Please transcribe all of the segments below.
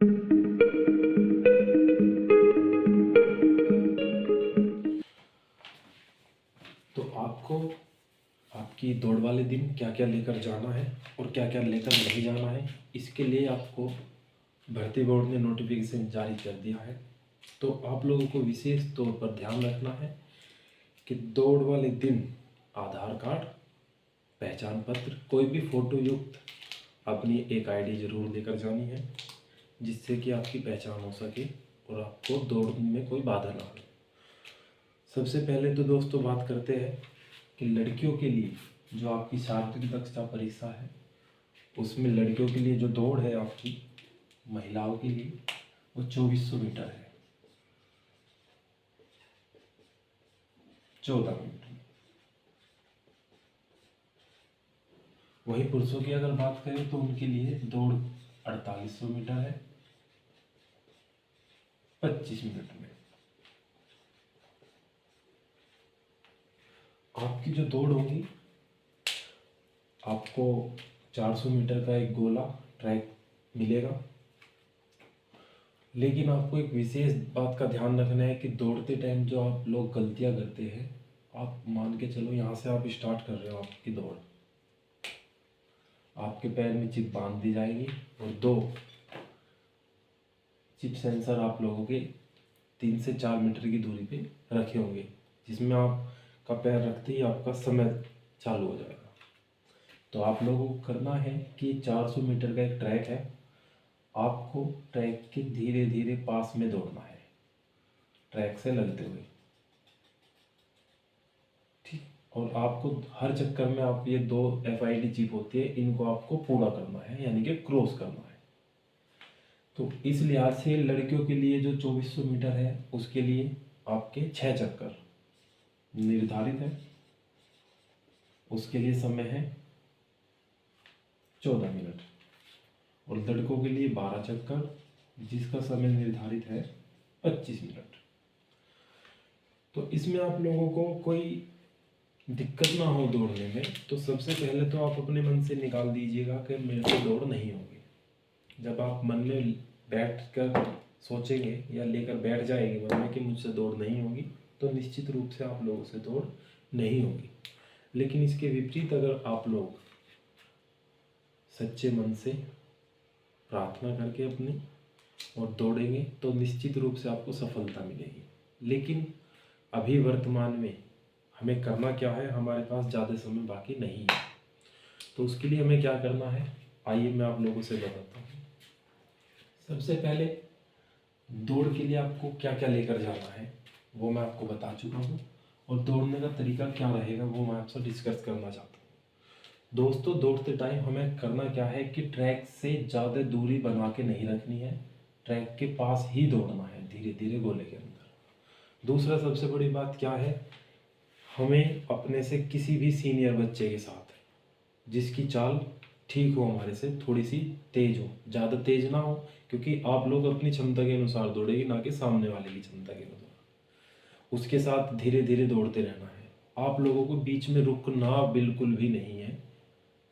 तो आपको आपकी दौड़ वाले दिन क्या क्या लेकर जाना है और क्या क्या लेकर नहीं जाना है, इसके लिए आपको भर्ती बोर्ड ने नोटिफिकेशन जारी कर दिया है। तो आप लोगों को विशेष तौर पर ध्यान रखना है कि दौड़ वाले दिन आधार कार्ड, पहचान पत्र, कोई भी फ़ोटो युक्त अपनी एक आईडी ज़रूर लेकर जानी है, जिससे कि आपकी पहचान हो सके और आपको दौड़ने में कोई बाधा ना हो। सबसे पहले तो दोस्तों बात करते हैं कि लड़कियों के लिए जो आपकी शारीरिक दक्षता परीक्षा है, उसमें लड़कियों के लिए जो दौड़ है आपकी, महिलाओं के लिए वो 2400 मीटर है, 14 मिनट में। वही पुरुषों की अगर बात करें तो उनके लिए दौड़ 4800 मीटर है, 25 मिनट में। आपकी जो दौड़ होगी, आपको 400 मीटर का एक गोला ट्रैक मिलेगा, लेकिन आपको एक विशेष बात का ध्यान रखना है कि दौड़ते टाइम जो आप लोग गलतियां करते हैं, आप मान के चलो यहाँ से आप स्टार्ट कर रहे हो आपकी दौड़, आपके पैर में चिप बांध दी जाएगी और 2 चिप सेंसर आप लोगों के 3 से 4 मीटर की दूरी पे रखे होंगे, जिसमें आपका पैर रखते ही आपका समय चालू हो जाएगा। तो आप लोगों को करना है कि 400 मीटर का एक ट्रैक है, आपको ट्रैक के धीरे धीरे पास में दौड़ना है, ट्रैक से लगते हुए, ठीक। और आपको हर चक्कर में आप ये 2 FID चिप होती है, इनको आपको पूरा करना है, यानी कि क्रॉस करना है। तो इस लिहाज से लड़कियों के लिए जो 2400 मीटर है, उसके लिए आपके 6 चक्कर निर्धारित है, उसके लिए समय है 14 मिनट। और लड़कों के लिए 12 चक्कर, जिसका समय निर्धारित है 25 मिनट। तो इसमें आप लोगों को कोई दिक्कत ना हो दौड़ने में, तो सबसे पहले तो आप अपने मन से निकाल दीजिएगा कि मेरे से दौड़ नहीं होगी। जब आप मन में बैठ कर सोचेंगे या लेकर बैठ जाएंगे मन में कि मुझसे दौड़ नहीं होगी, तो निश्चित रूप से आप लोगों से दौड़ नहीं होगी। लेकिन इसके विपरीत अगर आप लोग सच्चे मन से प्रार्थना करके अपनी और दौड़ेंगे, तो निश्चित रूप से आपको सफलता मिलेगी। लेकिन अभी वर्तमान में हमें करना क्या है, हमारे पास ज़्यादा समय बाकी नहीं है। तो उसके लिए हमें क्या करना है, आइए मैं आप लोगों से बताता हूँ। सबसे पहले दौड़ के लिए आपको क्या क्या लेकर जाना है वो मैं आपको बता चुका हूँ, और दौड़ने का तरीका क्या रहेगा वो मैं आपसे डिस्कस करना चाहता हूँ। दोस्तों, दौड़ते टाइम हमें करना क्या है कि ट्रैक से ज़्यादा दूरी बना के नहीं रखनी है, ट्रैक के पास ही दौड़ना है, धीरे धीरे गोले के अंदर। दूसरा सबसे बड़ी बात क्या है, हमें अपने से किसी भी सीनियर बच्चे के साथ, जिसकी चाल ठीक हो, हमारे से थोड़ी सी तेज हो, ज़्यादा तेज ना हो, क्योंकि आप लोग अपनी क्षमता के अनुसार दौड़ेगी, ना कि सामने वाले की क्षमता के अनुसार। उसके साथ धीरे धीरे दौड़ते रहना है। आप लोगों को बीच में रुकना बिल्कुल भी नहीं है,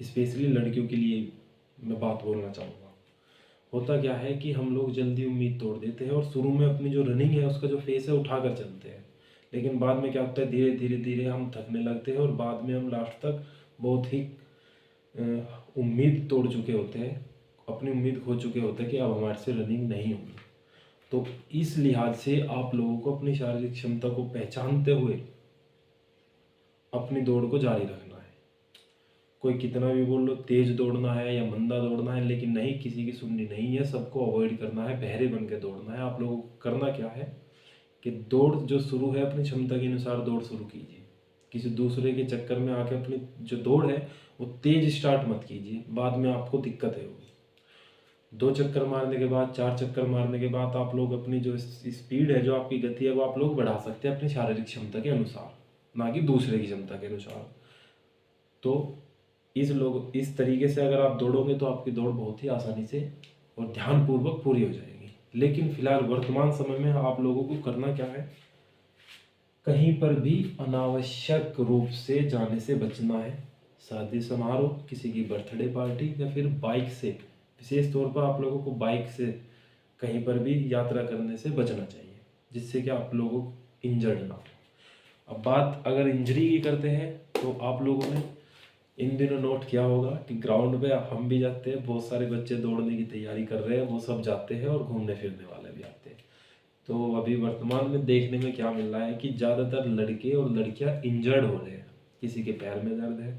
स्पेशली लड़कियों के लिए मैं बात बोलना चाहूँगा। होता क्या है कि हम लोग जल्दी उम्मीद तोड़ देते हैं और शुरू में अपनी जो रनिंग है उसका जो फेस है उठा कर चलते हैं, लेकिन बाद में क्या होता है, धीरे धीरे धीरे हम थकने लगते हैं और बाद में हम लास्ट तक बहुत ही उम्मीद तोड़ चुके होते हैं, अपनी उम्मीद खो चुके होते हैं कि अब हमारे से रनिंग नहीं होगी। तो इस लिहाज से आप लोगों को अपनी शारीरिक क्षमता को पहचानते हुए अपनी दौड़ को जारी रखना है। कोई कितना भी बोल लो तेज दौड़ना है या मंदा दौड़ना है, लेकिन नहीं, किसी की सुननी नहीं है, सबको अवॉइड करना है, बहरे बन के दौड़ना है। आप लोगों को करना क्या है कि दौड़ जो शुरू है अपनी क्षमता के अनुसार दौड़ शुरू कीजिए, किसी दूसरे के चक्कर में आके अपनी जो दौड़ है वो तेज स्टार्ट मत कीजिए, बाद में आपको दिक्कतें होगी। 2 चक्कर मारने के बाद, 4 चक्कर मारने के बाद आप लोग अपनी जो स्पीड है, जो आपकी गति है, वो आप लोग बढ़ा सकते हैं अपनी शारीरिक क्षमता के अनुसार, ना कि दूसरे की क्षमता के अनुसार। तो इस तरीके से अगर आप दौड़ोगे तो आपकी दौड़ बहुत ही आसानी से और ध्यानपूर्वक पूरी हो जाएगी। लेकिन फिलहाल वर्तमान समय में आप लोगों को करना क्या है, कहीं पर भी अनावश्यक रूप से जाने से बचना है। शादी समारोह, किसी की बर्थडे पार्टी या फिर बाइक से, विशेष तौर पर आप लोगों को बाइक से कहीं पर भी यात्रा करने से बचना चाहिए, जिससे कि आप लोगों को इंजर्ड ना हो। अब बात अगर इंजरी की करते हैं तो आप लोगों ने इन दिनों नोट किया होगा कि ग्राउंड पे हम भी जाते हैं, बहुत सारे बच्चे दौड़ने की तैयारी कर रहे हैं, वो सब जाते हैं और घूमने फिरने वाले भी आते हैं। तो अभी वर्तमान में देखने में क्या मिल रहा है कि ज़्यादातर लड़के और लड़कियां इंजर्ड हो रहे हैं। किसी के पैर में दर्द है,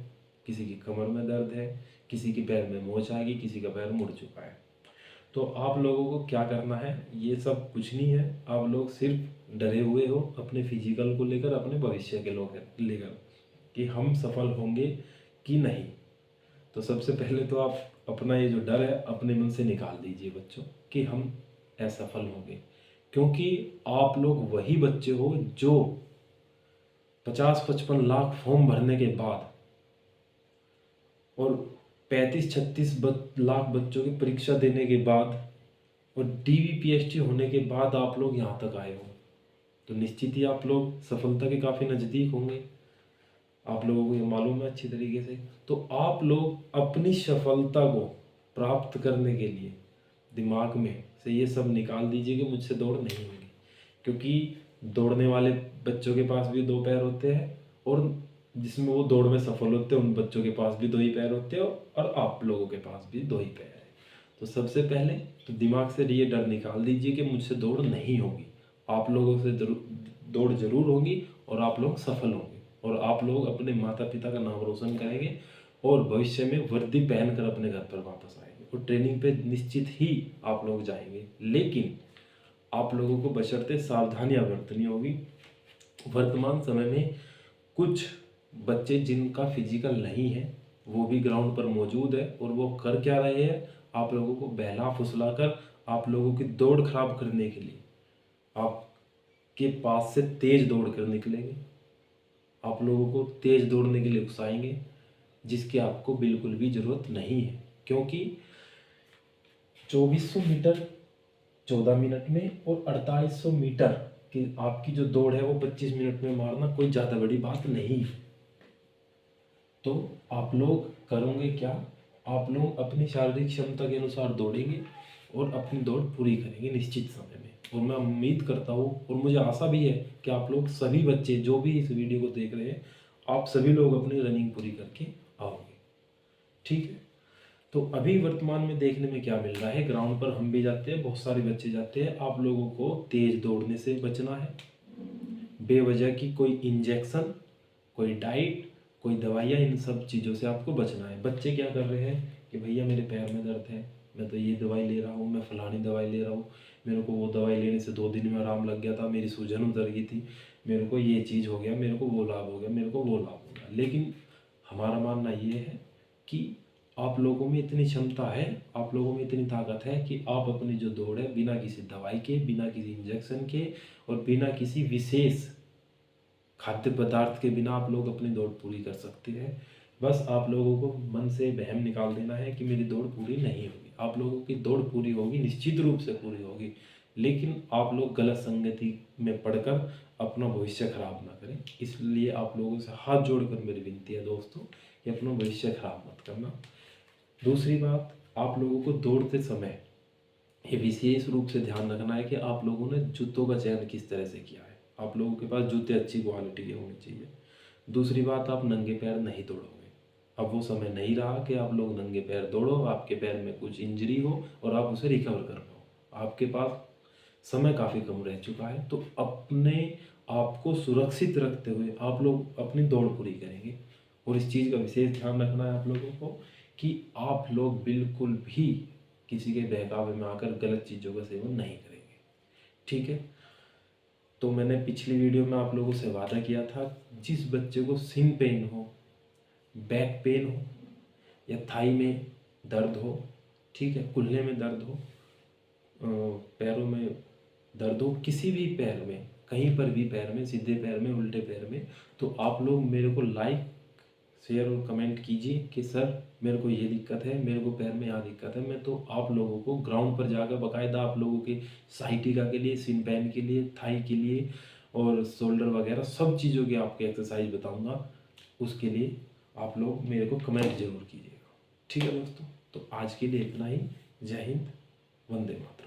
किसी की कमर में दर्द है, किसी के पैर में मोच आ गई, किसी का पैर मुड़ चुका है। तो आप लोगों को क्या करना है, ये सब कुछ नहीं है। आप लोग सिर्फ डरे हुए हो अपने फिजिकल को लेकर, अपने भविष्य के लोग लेकर कि हम सफल होंगे कि नहीं। तो सबसे पहले तो आप अपना ये जो डर है अपने मन से निकाल दीजिए बच्चों, कि हम असफल होंगे। क्योंकि आप लोग वही बच्चे हो जो 50-55 लाख फॉर्म भरने के बाद और 35-36 लाख बच्चों की परीक्षा देने के बाद और डीवी पीएचडी होने के बाद आप लोग यहाँ तक आए हो, तो निश्चित ही आप लोग सफलता के काफ़ी नज़दीक होंगे। आप लोगों को ये मालूम है अच्छी तरीके से। तो आप लोग अपनी सफलता को प्राप्त करने के लिए दिमाग में से ये सब निकाल दीजिए कि मुझसे दौड़ नहीं होगी। क्योंकि दौड़ने वाले बच्चों के पास भी 2 पैर होते हैं, और जिसमें वो दौड़ में सफल होते हैं उन बच्चों के पास भी 2 ही पैर होते हैं, और आप लोगों के पास भी 2 ही पैर है। तो सबसे पहले तो दिमाग से ये डर निकाल दीजिए कि मुझसे दौड़ नहीं होगी। आप लोगों से दौड़ जरूर होगी और आप लोग सफल होंगे, और आप लोग अपने माता पिता का नाम रोशन करेंगे और भविष्य में वर्दी पहनकर अपने घर पर वापस आएंगे, और ट्रेनिंग पे निश्चित ही आप लोग जाएंगे। लेकिन आप लोगों को बशर्ते सावधानियां बरतनी होगी। वर्तमान समय में कुछ बच्चे जिनका फिजिकल नहीं है वो भी ग्राउंड पर मौजूद है, और वो कर क्या रहे हैं, आप लोगों को बहला फुसला कर आप लोगों की दौड़ खराब करने के लिए आपके पास से तेज दौड़ कर निकलेंगे, आप लोगों को तेज दौड़ने के लिए उकसाएंगे, जिसकी आपको बिल्कुल भी ज़रूरत नहीं है। क्योंकि 2400 मीटर 14 मिनट में और 4800 मीटर की आपकी जो दौड़ है वो 25 मिनट में मारना कोई ज़्यादा बड़ी बात नहीं है। तो आप लोग करोगे क्या, आप लोग अपनी शारीरिक क्षमता के अनुसार दौड़ेंगे और अपनी दौड़ पूरी करेंगे निश्चित समय में। और मैं उम्मीद करता हूँ और मुझे आशा भी है कि आप लोग सभी बच्चे जो भी इस वीडियो को देख रहे हैं, आप सभी लोग अपनी रनिंग पूरी करके आओगे। ठीक है। तो अभी वर्तमान में देखने में क्या मिल रहा है, ग्राउंड पर हम भी जाते हैं, बहुत सारे बच्चे जाते हैं। आप लोगों को तेज दौड़ने से बचना है। बेवजह की कोई इंजेक्शन, कोई डाइट, कोई दवाइयाँ, इन सब चीज़ों से आपको बचना है। बच्चे क्या कर रहे हैं कि भैया मेरे पैर में दर्द है, मैं तो ये दवाई ले रहा हूँ, मैं फलानी दवाई ले रहा हूँ, मेरे को वो दवाई लेने से 2 दिन में आराम लग गया था, मेरी सूजन उतर गई थी, मेरे को ये चीज़ हो गया, मेरे को वो लाभ हो गया, मेरे को वो लाभ हो गया। लेकिन हमारा मानना ये है कि आप लोगों में इतनी क्षमता है, आप लोगों में इतनी ताकत है कि आप अपनी जो दौड़ है बिना किसी दवाई के, बिना किसी इंजेक्शन के और बिना किसी विशेष खाद्य पदार्थ के बिना आप लोग अपनी दौड़ पूरी कर सकते हैं। बस आप लोगों को मन से वहम निकाल देना है कि मेरी दौड़ पूरी नहीं होगी। आप लोगों की दौड़ पूरी होगी, निश्चित रूप से पूरी होगी। लेकिन आप लोग गलत संगति में पड़कर अपना भविष्य खराब ना करें। इसलिए आप लोगों से हाथ जोड़कर मेरी विनती है दोस्तों कि अपना भविष्य खराब मत करना। दूसरी बात, आप लोगों को दौड़ते समय ये विशेष रूप से ध्यान रखना है कि आप लोगों ने जूतों का चयन किस तरह से किया है। आप लोगों के पास जूते अच्छी क्वालिटी के होने चाहिए। दूसरी बात, आप नंगे पैर नहीं दौड़ोगे। अब वो समय नहीं रहा कि आप लोग नंगे पैर दौड़ो, आपके पैर में कुछ इंजरी हो और आप उसे रिकवर कर पाओ। आपके पास समय काफ़ी कम रह चुका है। तो अपने आप को सुरक्षित रखते हुए आप लोग अपनी दौड़ पूरी करेंगे। और इस चीज़ का विशेष ध्यान रखना है आप लोगों को कि आप लोग बिल्कुल भी किसी के बहकावे में आकर गलत चीज़ों का सेवन नहीं करेंगे। ठीक है। तो मैंने पिछली वीडियो में आप लोगों से वादा किया था, जिस बच्चे को सिन पेन हो, बैक पेन हो या थाई में दर्द हो, ठीक है, कुल्हे में दर्द हो, पैरों में दर्द हो, किसी भी पैर में, कहीं पर भी पैर में, सीधे पैर में, उल्टे पैर में, तो आप लोग मेरे को लाइक, शेयर और कमेंट कीजिए कि सर मेरे को ये दिक्कत है, मेरे को पैर में यहाँ दिक्कत है। मैं तो आप लोगों को ग्राउंड पर जाकर बाकायदा आप लोगों के साइटिका के लिए, सिन पैन के लिए, थाई के लिए और शोल्डर वगैरह सब चीज़ों की आपकी एक्सरसाइज बताऊंगा। उसके लिए आप लोग मेरे को कमेंट जरूर कीजिएगा। ठीक है दोस्तों, तो आज के लिए इतना ही। जय हिंद, वंदे मातरम।